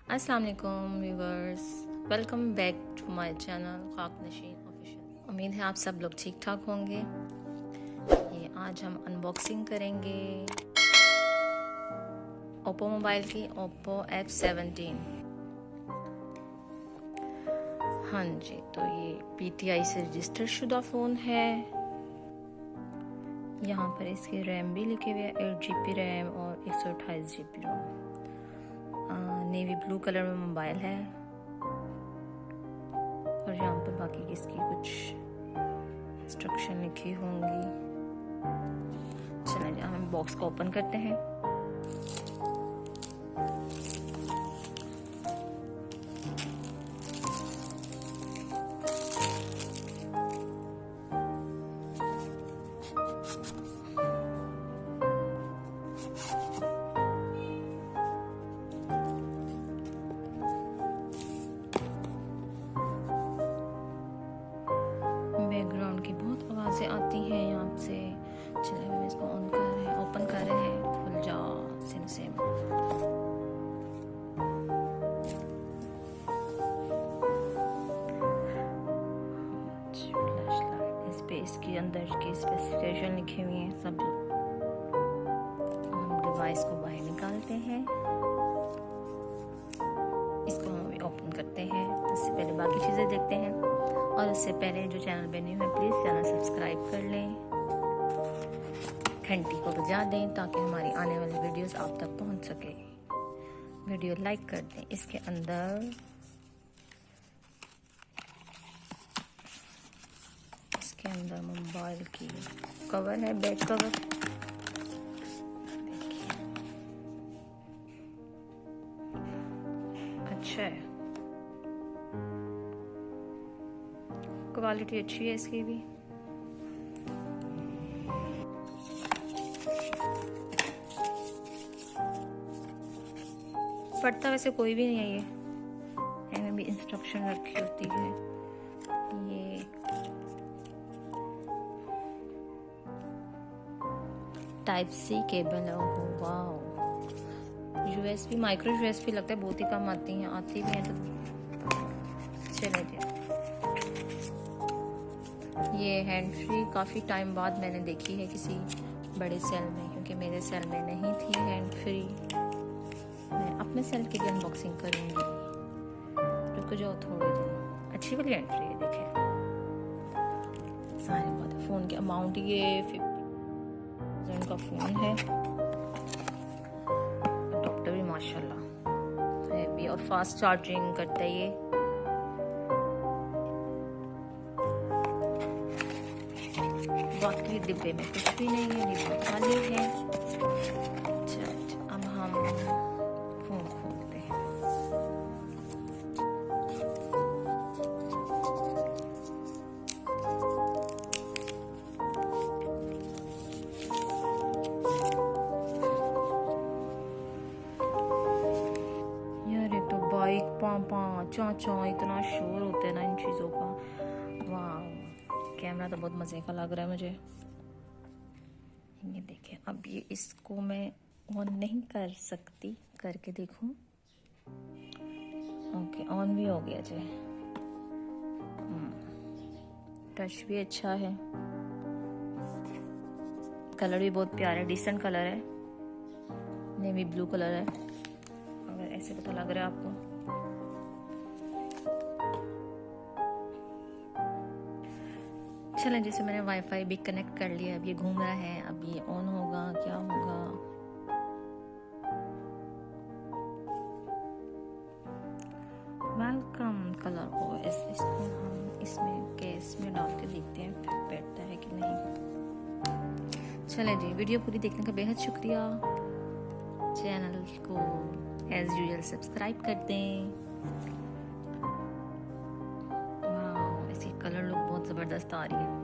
अस्सलाम वालेकुम viewers, welcome back to my channel Khaknasheen official. उम्मीद है आप सब लोग ठीक ठाक होंगे। ये आज हम अनबॉक्सिंग करेंगे ओप्पो मोबाइल की, ओप्पो f17। हाँ जी, तो ये पीटीआई से रजिस्टर्ड शुदा फ़ोन है। यहाँ पर इसकी रैम भी लिखे हुए है, 8 GB रैम और 128 GB रोम। नेवी ब्लू कलर में मोबाइल है और यहाँ पर बाकी इसकी कुछ इंस्ट्रक्शन लिखी होंगी। चलें हम बॉक्स को ओपन करते हैं। बैकग्राउंड की बहुत आवाज़ें आती हैं यहाँ से। चलिए हम इसको ऑन कर रहे हैं, ओपन कर रहे हैं। खुल जा सिम सिम। इस पे इसके अंदर की स्पेसिफिकेशन लिखे हुए हैं सब। हम डिवाइस को बाहर निकालते हैं, इसको हम ओपन करते हैं। इससे पहले बाकी चीज़ें देखते हैं, और उससे पहले जो चैनल पे न्यू है प्लीज़ चैनल सब्सक्राइब कर लें, घंटी को बजा दें ताकि हमारी आने वाली वीडियोस आप तक पहुंच सके। वीडियो लाइक कर दें। इसके अंदर मोबाइल की कवर है, बैक कवर। देखिए अच्छा है, क्वालिटी अच्छी है इसकी भी। पढ़ता वैसे कोई भी नहीं है, ये में भी इंस्ट्रक्शन रखी होती है। ये टाइप सी केबल है। वाह, USB माइक्रो USB लगता है, बहुत ही कम आती हैं, आती भी हैं तो चले। ये हैंड फ्री काफ़ी टाइम बाद मैंने देखी है किसी बड़े सेल में, क्योंकि मेरे सेल में नहीं थी हैंड फ्री। मैं अपने सेल की भी अनबॉक्सिंग करूँगी, रुक जाओ थोड़े दिन। अच्छी वाली हैंड फ्री है, देखें सारी बात। फ़ोन के अमाउंट ये 50,000 का फ़ोन है। डॉक्टर भी माशाल्लाह है भी, और फास्ट चार्जिंग करता है ये। बाकी डिब्बे में कुछ भी नहीं है, डिब्बा खाली है। अब हम फोन खोलते हैं। यार ये तो बाइक पापा चाचा इतना शोर होता है ना इन चीज़ों का। वाह, कैमरा तो बहुत मज़े का लग रहा है मुझे। ये देखिए, अब ये इसको मैं ऑन नहीं कर सकती, करके देखूं। ओके, ऑन भी हो गया जी। टच भी अच्छा है, कलर भी बहुत प्यारा है, डिसेंट कलर है, नेवी ब्लू कलर है, अगर ऐसे पता लग रहा है आपको। चलें, जैसे मैंने वाईफाई भी कनेक्ट कर लिया, अब ये घूम रहा है, अब ये ऑन होगा, क्या होगा। वेलकम कलर ओएस, इसको हम इसमें केस में डाल के देखते हैं फिर बैठता है कि नहीं। चलें जी, वीडियो पूरी देखने का बेहद शुक्रिया। चैनल को एज यूजुअल सब्सक्राइब कर दें। वाह, इसकी कलर लुक बहुत ज़बरदस्त आ रही है।